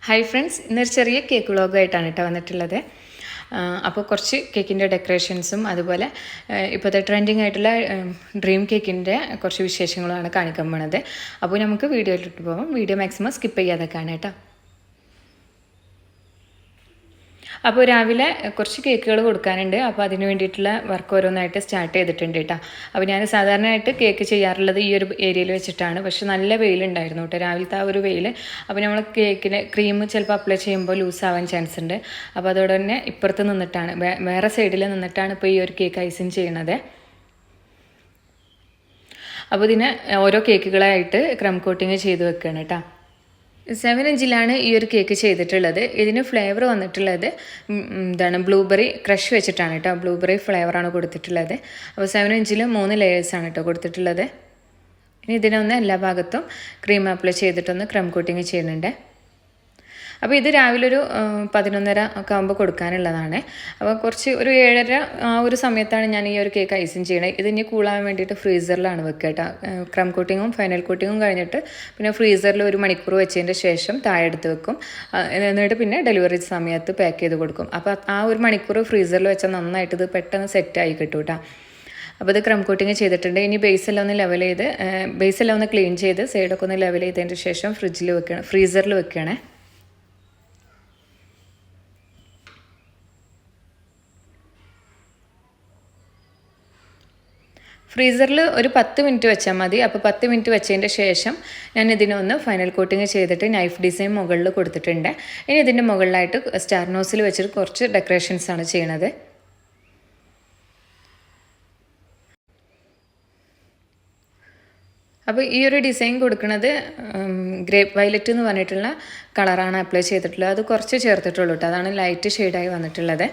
Hi friends, ഇന്നൊരു ചെറിയ cake വ്ളോഗായിട്ടാണ് കേട്ടോ വന്നിട്ടുള്ളത്. അപ്പോൾ കുറച്ച് കേക്കിൻ്റെ ഡെക്കറേഷൻസും അതുപോലെ ഇപ്പോഴത്തെ ട്രെൻഡിങ് ആയിട്ടുള്ള ഡ്രീം കേക്കിൻ്റെ കുറച്ച് വിശേഷങ്ങളുമാണ് കാണിക്കാൻ പോണത്. അപ്പോൾ നമുക്ക് വീഡിയോയിലിട്ട് പോകാം. വീഡിയോ മാക്സിമം സ്കിപ്പ് ചെയ്യാതെ കാണാം കേട്ടോ. അപ്പോൾ രാവിലെ കുറച്ച് കേക്കുകൾ കൊടുക്കാനുണ്ട്. അപ്പോൾ അതിന് വേണ്ടിയിട്ടുള്ള വർക്ക് ഓരോന്നായിട്ട് സ്റ്റാർട്ട് ചെയ്തിട്ടുണ്ട് കേട്ടോ. അപ്പോൾ ഞാൻ സാധാരണയായിട്ട് കേക്ക് ചെയ്യാറുള്ളത് ഈ ഒരു ഏരിയയിൽ വെച്ചിട്ടാണ്. പക്ഷെ നല്ല വെയിലുണ്ടായിരുന്നു കേട്ടോ രാവിലത്തെ ആ ഒരു വെയിൽ. അപ്പോൾ നമ്മൾ കേക്കിന് ക്രീം ചിലപ്പോൾ അപ്ലൈ ചെയ്യുമ്പോൾ ലൂസ് ആവാൻ ചാൻസ് ഉണ്ട്. അപ്പോൾ അതോടെ തന്നെ ഇപ്പുറത്ത് നിന്നിട്ടാണ് വേറെ സൈഡിൽ നിന്നിട്ടാണ് ഇപ്പോൾ ഈ ഒരു കേക്ക് ഐസിങ് ചെയ്യണത്. അപ്പോൾ ഇതിനെ ഓരോ കേക്കുകളായിട്ട് ക്രം കോട്ടിങ് ചെയ്ത് വെക്കുകയാണ് കേട്ടോ. 7 ഇഞ്ചിലാണ് ഈ ഒരു കേക്ക് ചെയ്തിട്ടുള്ളത്. ഇതിന് ഫ്ലേവർ വന്നിട്ടുള്ളത് ബ്ലൂബെറി ക്രഷ് വെച്ചിട്ടാണ് കേട്ടോ. ബ്ലൂബെറി ഫ്ലേവറാണ് കൊടുത്തിട്ടുള്ളത്. അപ്പോൾ 7 ഇഞ്ചിൽ 3 ലെയേഴ്സാണ് കേട്ടോ കൊടുത്തിട്ടുള്ളത്. ഇനി ഇതിനൊന്ന് എല്ലാ ഭാഗത്തും ക്രീം അപ്ലൈ ചെയ്തിട്ടൊന്ന് ക്രം കോട്ടിങ് ചെയ്യുന്നുണ്ട്. അപ്പോൾ ഇത് രാവിലെ ഒരു 11:30 ഒക്കെ ആകുമ്പോൾ കൊടുക്കാനുള്ളതാണ്. അപ്പോൾ കുറച്ച് ഒരു 7:30 ആ ഒരു സമയത്താണ് ഞാൻ ഈ ഒരു കേക്ക് ഐസിങ് ചെയ്യണത്. ഇത് ഇനി കൂളാൻ വേണ്ടിയിട്ട് ഫ്രീസറിലാണ് വെക്കുക കേട്ടോ. ക്രം കോട്ടിങ്ങും ഫൈനൽ കോട്ടിങ്ങും കഴിഞ്ഞിട്ട് പിന്നെ ഫ്രീസറിൽ 1 മണിക്കൂർ വെച്ചതിൻ്റെ ശേഷം താഴെ എടുത്ത് വെക്കും. എന്നിട്ട് പിന്നെ ഡെലിവറി സമയത്ത് പാക്ക് ചെയ്ത് കൊടുക്കും. അപ്പോൾ ആ 1 മണിക്കൂർ ഫ്രീസറിൽ വെച്ചാൽ നന്നായിട്ട് ഇത് പെട്ടെന്ന് സെറ്റായി കിട്ടും കേട്ടോ. അപ്പോൾ ഇത് ക്രം കോട്ടിങ് ചെയ്തിട്ടുണ്ട്. ഇനി ബേസെല്ലാം ഒന്ന് ലെവൽ ചെയ്ത് ബേസെല്ലാം ഒന്ന് ക്ലീൻ ചെയ്ത് സൈഡൊക്കെ ഒന്ന് ലെവൽ ചെയ്തതിൻ്റെ ശേഷം ഫ്രീസറിൽ വെക്കുകയാണ്. ഫ്രീസറിൽ ഒരു 10 മിനിറ്റ് വെച്ചാൽ മതി. അപ്പോൾ 10 മിനിറ്റ് വെച്ചതിൻ്റെ ശേഷം ഞാൻ ഇതിനൊന്ന് ഫൈനൽ കോട്ടിങ് ചെയ്തിട്ട് നൈഫ് ഡിസൈൻ മുകളിൽ കൊടുത്തിട്ടുണ്ട്. ഇനി ഇതിൻ്റെ മുകളിലായിട്ട് സ്റ്റാർ നോസിൽ വെച്ചിട്ട് കുറച്ച് ഡെക്കറേഷൻസാണ് ചെയ്യണത്. അപ്പോൾ ഈ ഒരു ഡിസൈൻ കൊടുക്കുന്നത് ഗ്രേപ്പ് വയലറ്റ് എന്ന് പറഞ്ഞിട്ടുള്ള കളറാണ് അപ്ലൈ ചെയ്തിട്ടുള്ളത്. അത് കുറച്ച് ചേർത്തിട്ടുള്ളൂ കേട്ടോ. അതാണ് ലൈറ്റ് ഷെയ്ഡായി വന്നിട്ടുള്ളത്.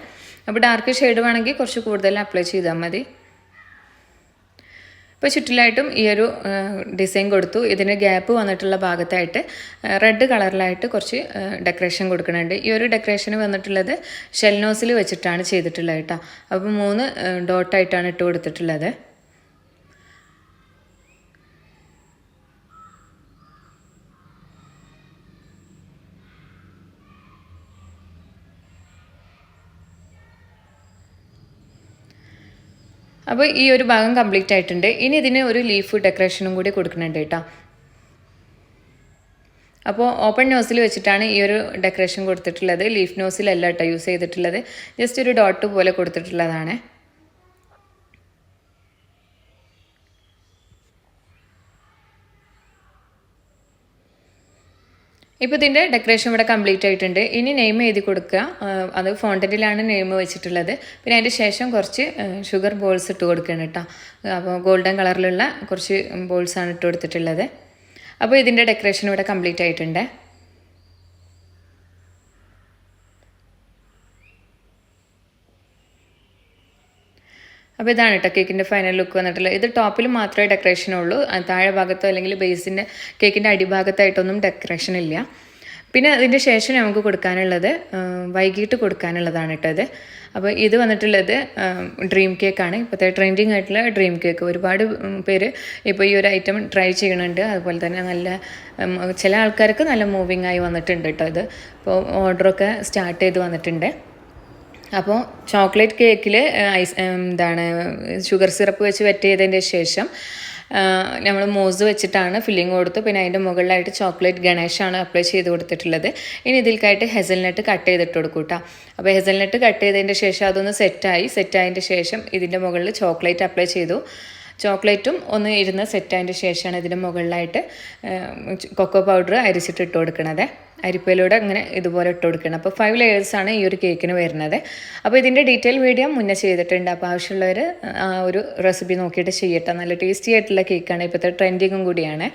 അപ്പോൾ ഡാർക്ക് ഷെയ്ഡ് വേണമെങ്കിൽ കുറച്ച് കൂടുതൽ അപ്ലൈ ചെയ്താൽ മതി. ഇപ്പോൾ ചുറ്റിലായിട്ടും ഈ ഒരു ഡിസൈൻ കൊടുത്തു. ഇതിന് ഗ്യാപ്പ് വന്നിട്ടുള്ള ഭാഗത്തായിട്ട് റെഡ് കളറിലായിട്ട് കുറച്ച് ഡെക്കറേഷൻ കൊടുക്കുന്നുണ്ട്. ഈ ഒരു ഡെക്കറേഷന് വന്നിട്ടുള്ളത് ഷെൽ നോസിൽ വെച്ചിട്ടാണ് ചെയ്തിട്ടുള്ളത് കേട്ടോ. അപ്പോൾ 3 ഡോട്ടായിട്ടാണ് ഇട്ട് കൊടുത്തിട്ടുള്ളത്. അപ്പോൾ ഈ ഒരു ഭാഗം കംപ്ലീറ്റ് ആയിട്ടുണ്ട്. ഇനി ഇതിന് ഒരു ലീഫ് ഡെക്കറേഷനും കൂടി കൊടുക്കുന്നുണ്ട് കേട്ടോ. അപ്പോൾ ഓപ്പൺ നോസിൽ വെച്ചിട്ടാണ് ഈ ഒരു ഡെക്കറേഷൻ കൊടുത്തിട്ടുള്ളത്. ലീഫ് നോസിലല്ല കേട്ടോ യൂസ് ചെയ്തിട്ടുള്ളത്. ജസ്റ്റ് ഒരു ഡോട്ട് പോലെ കൊടുത്തിട്ടുള്ളതാണ്. ഇപ്പോൾ ഇതിൻ്റെ ഡെക്കറേഷൻ ഇവിടെ കംപ്ലീറ്റ് ആയിട്ടുണ്ട്. ഇനി നെയിം എഴുതി കൊടുക്കുക. അത് ഫോണ്ടന്റിലാണ് നെയിം വെച്ചിട്ടുള്ളത്. പിന്നെ അതിൻ്റെ ശേഷം കുറച്ച് ഷുഗർ ബോൾസ് ഇട്ട് കൊടുക്കണം കേട്ടോ. അപ്പോൾ ഗോൾഡൻ കളറിലുള്ള കുറച്ച് ബോൾസാണ് ഇട്ട് കൊടുത്തിട്ടുള്ളത്. അപ്പോൾ ഇതിൻ്റെ ഡെക്കറേഷൻ ഇവിടെ കംപ്ലീറ്റ് ആയിട്ടുണ്ട്. അപ്പോൾ ഇതാണ് കേട്ടോ കേക്കിൻ്റെ ഫൈനൽ ലുക്ക് വന്നിട്ടുള്ളത്. ഇത് ടോപ്പിൽ മാത്രമേ ഡെക്കറേഷൻ ഉള്ളൂ. താഴെ ഭാഗത്തോ അല്ലെങ്കിൽ ബേസിൻ്റെ കേക്കിൻ്റെ അടിഭാഗത്തായിട്ടൊന്നും ഡെക്കറേഷൻ ഇല്ല. പിന്നെ അതിൻ്റെ ശേഷം നമുക്ക് കൊടുക്കാനുള്ളത് വൈകിട്ട് കൊടുക്കാനുള്ളതാണ് കേട്ടോ ഇത്. അപ്പോൾ ഇത് വന്നിട്ടുള്ളത് ഡ്രീം കേക്കാണ്. ഇപ്പോഴത്തെ ട്രെൻഡിങ് ആയിട്ടുള്ള ഡ്രീം കേക്ക്. ഒരുപാട് പേര് ഇപ്പോൾ ഈ ഒരു ഐറ്റം ട്രൈ ചെയ്യണുണ്ട്. അതുപോലെ തന്നെ നല്ല ചില ആൾക്കാർക്ക് നല്ല മൂവിങ് ആയി വന്നിട്ടുണ്ട് കേട്ടോ ഇത്. ഇപ്പോൾ ഓർഡറൊക്കെ സ്റ്റാർട്ട് ചെയ്ത് വന്നിട്ടുണ്ട്. അപ്പോൾ ചോക്ലേറ്റ് കേക്കിൽ ഷുഗർ സിറപ്പ് വെച്ച് വെറ്റ് ചെയ്തതിൻ്റെ ശേഷം നമ്മൾ മോസ് വെച്ചിട്ടാണ് ഫില്ലിങ് കൊടുത്തു. പിന്നെ അതിൻ്റെ മുകളിലായിട്ട് ചോക്ലേറ്റ് ഗണേഷാണ് അപ്ലൈ ചെയ്ത് കൊടുത്തിട്ടുള്ളത്. ഇനി ഇതിൽക്കായിട്ട് ഹെസൽനട്ട് കട്ട് ചെയ്തിട്ട് കൊടുക്കും കേട്ടോ. അപ്പോൾ ഹെസൽനട്ട് കട്ട് ചെയ്തതിൻ്റെ ശേഷം അതൊന്ന് സെറ്റായതിൻ്റെ ശേഷം ഇതിൻ്റെ മുകളിൽ ചോക്ലേറ്റ് അപ്ലൈ ചെയ്തു. ചോക്ലേറ്റും ഒന്ന് ഇരുന്ന് സെറ്റായതിൻ്റെ ശേഷമാണ് ഇതിൻ്റെ മുകളിലായിട്ട് കൊക്കോ പൗഡർ അരിച്ചിട്ട് ഇട്ട് കൊടുക്കണത്. അരിപ്പയിലൂടെ അങ്ങനെ ഇതുപോലെ ഇട്ട് കൊടുക്കണം. അപ്പോൾ 5 ലെയേഴ്സാണ് ഈ ഒരു കേക്കിന് വരുന്നത്. അപ്പോൾ ഇതിൻ്റെ ഡീറ്റെയിൽ വീഡിയോ മുന്നേ ചെയ്തിട്ടുണ്ട്. അപ്പോൾ ആവശ്യമുള്ളവർ ആ ഒരു റെസിപ്പി നോക്കിയിട്ട് ചെയ്യട്ടെ. നല്ല ടേസ്റ്റി ആയിട്ടുള്ള കേക്കാണ്. ഇപ്പോഴത്തെ ട്രെൻഡിങ്ങും കൂടിയാണ്.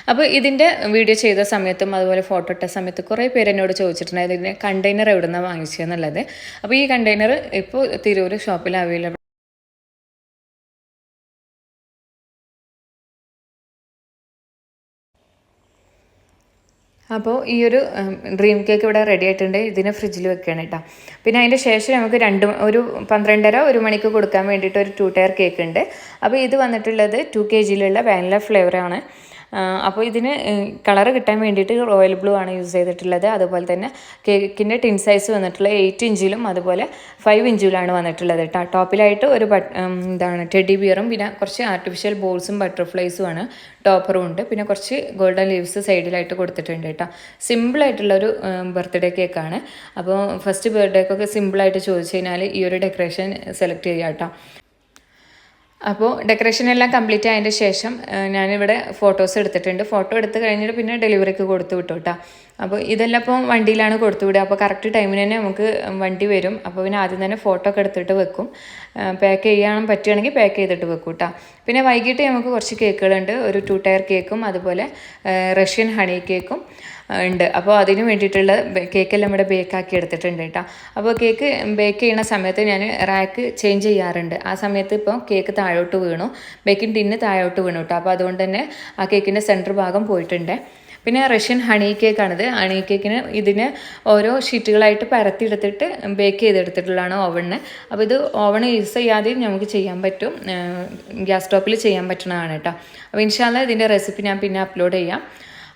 അപ്പോൾ ഇതിൻ്റെ വീഡിയോ ചെയ്ത സമയത്തും അതുപോലെ ഫോട്ടോ ഇട്ട സമയത്ത് കുറേ പേര് എന്നോട് ചോദിച്ചിട്ടുണ്ടായിരുന്നു ഇതിൻ്റെ കണ്ടെയ്നർ എവിടെ നിന്നാണ് വാങ്ങിച്ചതെന്നുള്ളത്. അപ്പോൾ ഈ കണ്ടെയ്നർ ഇപ്പോൾ തിരൂർ ഷോപ്പിൽ അവൈലബിൾ. അപ്പോൾ ഈ ഒരു ഡ്രീം കേക്ക് ഇവിടെ റെഡി ആയിട്ടുണ്ട്. ഇതിനെ ഫ്രിഡ്ജിൽ വെക്കുകയാണ് കേട്ടോ. പിന്നെ അതിൻ്റെ ശേഷം നമുക്ക് ഒരു 12:30 മണിക്ക് കൊടുക്കാൻ വേണ്ടിയിട്ട് ഒരു 2 ടയർ കേക്ക് ഉണ്ട്. അപ്പോൾ ഇത് വന്നിട്ടുള്ളത് 2 kg വാനില ഫ്ലേവറാണ്. അപ്പോൾ ഇതിന് കളർ കിട്ടാൻ വേണ്ടിയിട്ട് റോയൽ ബ്ലൂ ആണ് യൂസ് ചെയ്തിട്ടുള്ളത്. അതുപോലെ തന്നെ കേക്കിൻ്റെ ടിൻ സൈസ് വന്നിട്ടുള്ള 8 ഇഞ്ചിലും അതുപോലെ 5 ഇഞ്ചിലാണ് വന്നിട്ടുള്ളത് കേട്ടോ. ടോപ്പിലായിട്ട് ഒരു ടെഡി ബിയറും പിന്നെ കുറച്ച് ആർട്ടിഫിഷ്യൽ ബോൾസും ബട്ടർഫ്ലൈസും ആണ്. ടോപ്പറും ഉണ്ട്. പിന്നെ കുറച്ച് ഗോൾഡൻ ലീവ്സ് സൈഡിലായിട്ട് കൊടുത്തിട്ടുണ്ട് കേട്ടോ. സിമ്പിളായിട്ടുള്ളൊരു ബർത്ത്ഡേ കേക്കാണ്. അപ്പോൾ ഫസ്റ്റ് ബർത്ത്ഡേക്കൊക്കെ സിമ്പിളായിട്ട് ചോദിച്ചു കഴിഞ്ഞാൽ ഈ ഒരു ഡെക്കറേഷൻ സെലക്ട് ചെയ്യുക കേട്ടോ. അപ്പോൾ ഡെക്കറേഷൻ എല്ലാം കംപ്ലീറ്റ് ആയതിൻ്റെ ശേഷം ഞാനിവിടെ ഫോട്ടോസ് എടുത്തിട്ടുണ്ട്. ഫോട്ടോ എടുത്ത് കഴിഞ്ഞിട്ട് പിന്നെ ഡെലിവറിക്ക് കൊടുത്തു വിട്ടു കേട്ടോ. അപ്പോൾ ഇതെല്ലാം ഇപ്പോൾ വണ്ടിയിലാണ് കൊടുത്തു വിടുക. അപ്പോൾ കറക്റ്റ് ടൈമിന് തന്നെ നമുക്ക് വണ്ടി വരും. അപ്പോൾ പിന്നെ ആദ്യം തന്നെ ഫോട്ടോ ഒക്കെ എടുത്തിട്ട് വെക്കും. പാക്ക് ചെയ്യാൻ പറ്റുകയാണെങ്കിൽ പാക്ക് ചെയ്തിട്ട് വെക്കും കേട്ടോ. പിന്നെ വൈകിട്ട് നമുക്ക് കുറച്ച് കേക്കുകളുണ്ട്. ഒരു 2 ടയർ കേക്കും അതുപോലെ റഷ്യൻ ഹണി കേക്കും ഉണ്ട്. അപ്പോൾ അതിന് വേണ്ടിയിട്ടുള്ള കേക്കെല്ലാം ഇവിടെ ബേക്കാക്കി എടുത്തിട്ടുണ്ട് കേട്ടോ. അപ്പോൾ കേക്ക് ബേക്ക് ചെയ്യുന്ന സമയത്ത് ഞാൻ റാക്ക് ചേഞ്ച് ചെയ്യാറുണ്ട്. ആ സമയത്ത് ഇപ്പോൾ കേക്ക് താഴോട്ട് വീണു, ബേക്കിംഗ് ടിന്ന് താഴോട്ട് വീണു കേട്ടോ. അപ്പോൾ അതുകൊണ്ട് തന്നെ ആ കേക്കിൻ്റെ സെൻറ്റർ ഭാഗം പോയിട്ടുണ്ട്. പിന്നെ റഷ്യൻ ഹണി കേക്കാണിത്. ഹണി കേക്കിന് ഇതിന് ഓരോ ഷീറ്റുകളായിട്ട് പരത്തിയെടുത്തിട്ട് ബേക്ക് ചെയ്തെടുത്തിട്ടുള്ളതാണ് ഓവണിന്. അപ്പോൾ ഇത് ഓവൺ യൂസ് ചെയ്യാതെയും നമുക്ക് ചെയ്യാൻ പറ്റും, ഗ്യാസ് സ്റ്റോപ്പിൽ ചെയ്യാൻ പറ്റുന്നതാണ് കേട്ടോ. അപ്പോൾ ഇൻഷാല്ലാ ഇതിൻ്റെ റെസിപ്പി ഞാൻ പിന്നെ അപ്ലോഡ് ചെയ്യാം.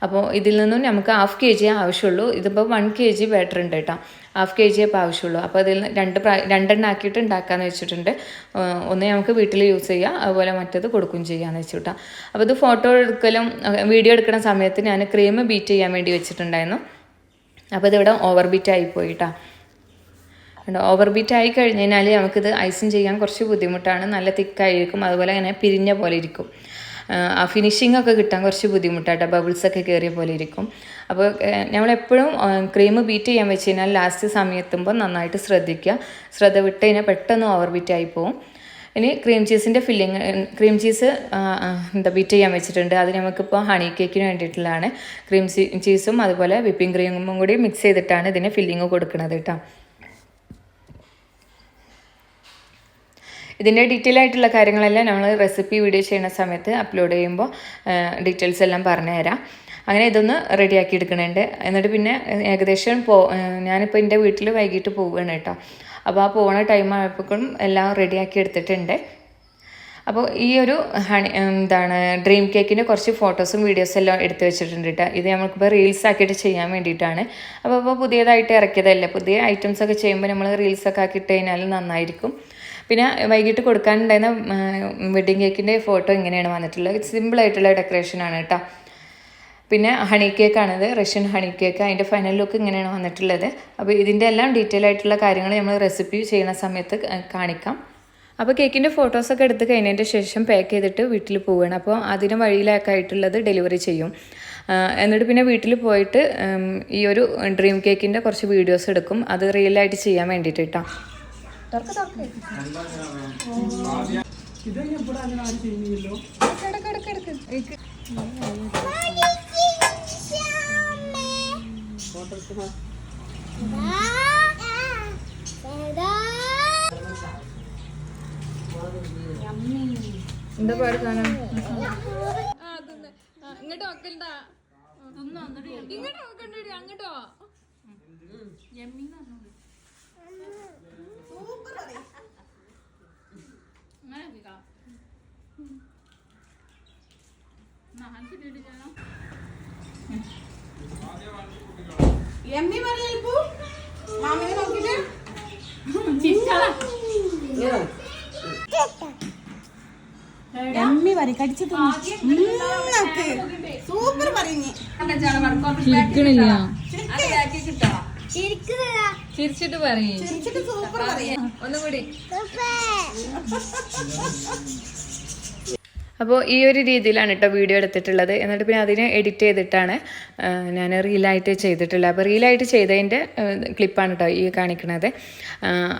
അപ്പോൾ ഇതിൽ നിന്നും നമുക്ക് 1/2 kg ആവശ്യമുള്ളൂ. ഇതിപ്പോൾ 1 kg ബാറ്റർ ഉണ്ട് കേട്ടോ. 1/2 kg ഇപ്പോൾ ആവശ്യമുള്ളൂ. അപ്പോൾ അതിൽ രണ്ടെണ്ണം ആക്കിയിട്ട് ഉണ്ടാക്കാമെന്ന് വെച്ചിട്ടുണ്ട്. ഒന്ന് നമുക്ക് വീട്ടിൽ യൂസ് ചെയ്യാം, അതുപോലെ മറ്റേത് കൊടുക്കുകയും ചെയ്യാമെന്ന് വെച്ചിട്ടാ. അപ്പോൾ ഇത് ഫോട്ടോ എടുക്കലും വീഡിയോ എടുക്കുന്ന സമയത്ത് ഞാൻ ക്രീം ബീറ്റ് ചെയ്യാൻ വേണ്ടി വെച്ചിട്ടുണ്ടായിരുന്നു. അപ്പോൾ ഇതിവിടെ ഓവർ ബീറ്റ് ആയിപ്പോയി കേട്ടോ. ഓവർ ബീറ്റ് ആയി കഴിഞ്ഞ് കഴിഞ്ഞാൽ നമുക്കിത് ഐസിങ് ചെയ്യാൻ കുറച്ച് ബുദ്ധിമുട്ടാണ്. നല്ല തിക്കായിരിക്കും, അതുപോലെ അങ്ങനെ പിരിഞ്ഞ പോലെ ഇരിക്കും. ആ ഫിനിഷിംഗ് ഒക്കെ കിട്ടാൻ കുറച്ച് ബുദ്ധിമുട്ടാട്ടോ, ബബിൾസൊക്കെ കയറിയ പോലെ ഇരിക്കും. അപ്പോൾ നമ്മളെപ്പോഴും ക്രീം ബീറ്റ് ചെയ്യാൻ വെച്ച് കഴിഞ്ഞാൽ ലാസ്റ്റ് സമയത്തുമ്പോൾ നന്നായിട്ട് ശ്രദ്ധ വിട്ട് കഴിഞ്ഞാൽ പെട്ടെന്ന് ഓവർ ബീറ്റ് ആയി പോകും. ഇനി ക്രീം ചീസിൻ്റെ ക്രീം ചീസ് ബീറ്റ് ചെയ്യാൻ വെച്ചിട്ടുണ്ട്. അത് നമുക്കിപ്പോൾ ഹണി കേക്കിന് വേണ്ടിയിട്ടുള്ളതാണ്. ക്രീം ചീസും അതുപോലെ വിപ്പിംഗ് ക്രീമും കൂടി മിക്സ് ചെയ്തിട്ടാണ് ഇതിന് ഫില്ലിങ് കൊടുക്കുന്നത് കേട്ടോ. ഇതിൻ്റെ ഡീറ്റെയിൽ ആയിട്ടുള്ള കാര്യങ്ങളെല്ലാം നമ്മൾ റെസിപ്പി വീഡിയോ ചെയ്യുന്ന സമയത്ത് അപ്ലോഡ് ചെയ്യുമ്പോൾ ഡീറ്റെയിൽസ് എല്ലാം പറഞ്ഞുതരാം. അങ്ങനെ ഇതൊന്ന് റെഡിയാക്കി എടുക്കുന്നുണ്ട്. എന്നിട്ട് പിന്നെ ഏകദേശം ഞാനിപ്പോൾ എൻ്റെ വീട്ടിൽ വൈകിട്ട് പോവുകയാണ് കേട്ടോ. അപ്പോൾ ആ പോകുന്ന ടൈം ആയപ്പോഴും എല്ലാം റെഡിയാക്കി എടുത്തിട്ടുണ്ട്. അപ്പോൾ ഈ ഒരു ഡ്രീം കേക്കിൻ്റെ കുറച്ച് ഫോട്ടോസും വീഡിയോസും എല്ലാം എടുത്ത് വെച്ചിട്ടുണ്ട് കേട്ടോ. ഇത് നമുക്കിപ്പോൾ റീൽസ് ആക്കിയിട്ട് ചെയ്യാൻ വേണ്ടിയിട്ടാണ്. അപ്പോൾ പുതിയതായിട്ട് ഇറക്കിയതല്ലേ, പുതിയ ഐറ്റംസൊക്കെ ചെയ്യുമ്പോൾ നമ്മൾ റീൽസൊക്കെ ആക്കിയിട്ട് കഴിഞ്ഞാൽ നന്നായിരിക്കും. പിന്നെ വൈകിട്ട് കൊടുക്കാനുണ്ടായിരുന്ന വെഡ്ഡിങ് കേക്കിൻ്റെ ഫോട്ടോ ഇങ്ങനെയാണ് വന്നിട്ടുള്ളത്. സിമ്പിളായിട്ടുള്ള ഡെക്കറേഷനാണ് കേട്ടോ. പിന്നെ ഹണി കേക്കാണിത്, റഷ്യൻ ഹണി കേക്ക്. അതിൻ്റെ ഫൈനൽ ലുക്ക് ഇങ്ങനെയാണ് വന്നിട്ടുള്ളത്. അപ്പോൾ ഇതിൻ്റെ എല്ലാം ഡീറ്റെയിൽ ആയിട്ടുള്ള കാര്യങ്ങൾ നമ്മൾ റെസിപ്പി ചെയ്യുന്ന സമയത്ത് കാണിക്കാം. അപ്പോൾ കേക്കിൻ്റെ ഫോട്ടോസൊക്കെ എടുത്ത് കഴിഞ്ഞതിൻ്റെ ശേഷം പാക്ക് ചെയ്തിട്ട് വീട്ടിൽ പോവുകയാണ്. അപ്പോൾ അതിന് വഴിയിലൊക്കെ ആയിട്ടുള്ളത് ഡെലിവറി ചെയ്യും. എന്നിട്ട് പിന്നെ വീട്ടിൽ പോയിട്ട് ഈ ഒരു ഡ്രീം കേക്കിൻ്റെ കുറച്ച് വീഡിയോസ് എടുക്കും. അത് റിയലായിട്ട് ചെയ്യാൻ വേണ്ടിയിട്ട് കേട്ടോ. എന്താ പാട് കാണാൻ ഇങ്ങോട്ടോ വെക്കണ്ടാ, ഇങ്ങോട്ടോ വെക്കണ്ട, അങ്ങോട്ടോ എമ്മി പറഞ്ഞു മാമിനെ നോക്കിട്ട് എമ്മി വരി കടിച്ചിട്ട് സൂപ്പർ പറഞ്ഞു ചിരിച്ചിട്ട് പറയും, സൂപ്പർ പറയും ഒന്നും കൂടി. അപ്പോൾ ഈ ഒരു രീതിയിലാണ് കേട്ടോ വീഡിയോ എടുത്തിട്ടുള്ളത്. എന്നിട്ട് പിന്നെ അതിനെ എഡിറ്റ് ചെയ്തിട്ടാണ് ഞാൻ റീലായിട്ട് ചെയ്തിട്ടുള്ളത്. അപ്പോൾ റീലായിട്ട് ചെയ്തതിൻ്റെ ക്ലിപ്പാണ് കേട്ടോ ഈ കാണിക്കുന്നത്.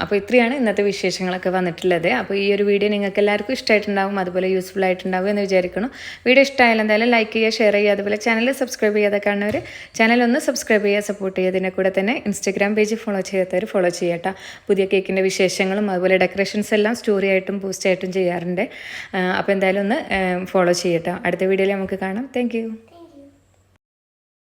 അപ്പോൾ ഇത്രയാണ് ഇന്നത്തെ വിശേഷങ്ങളൊക്കെ വന്നിട്ടുള്ളത്. അപ്പോൾ ഈ ഒരു വീഡിയോ നിങ്ങൾക്ക് എല്ലാവർക്കും ഇഷ്ടമായിട്ടുണ്ടാവും, അതുപോലെ യൂസ്ഫുൾ ആയിട്ടുണ്ടാവും എന്ന് വിചാരിക്കണം. വീഡിയോ ഇഷ്ടമായാലും എന്തായാലും ലൈക്ക് ചെയ്യുക, ഷെയർ ചെയ്യുക, അതുപോലെ ചാനൽ സബ്സ്ക്രൈബ് ചെയ്യാതെ കാണുന്നവർ ചാനൽ ഒന്ന് സബ്സ്ക്രൈബ് ചെയ്യുക, സപ്പോർട്ട് ചെയ്യുക. ഇതിൻ്റെ കൂടെ തന്നെ ഇൻസ്റ്റാഗ്രാം പേജ് ഫോളോ ചെയ്യാത്തവർ ഫോളോ ചെയ്യട്ടോ. പുതിയ കേക്കിൻ്റെ വിശേഷങ്ങളും അതുപോലെ ഡെക്കറേഷൻസ് എല്ലാം സ്റ്റോറി ആയിട്ടും പോസ്റ്റ് ആയിട്ടും ചെയ്യാറുണ്ട്. അപ്പോൾ എന്തായാലും ഒന്ന് ഫോളോ ചെയ്യട്ടോ. അടുത്ത വീഡിയോയിൽ നമുക്ക് കാണാം. Thank you.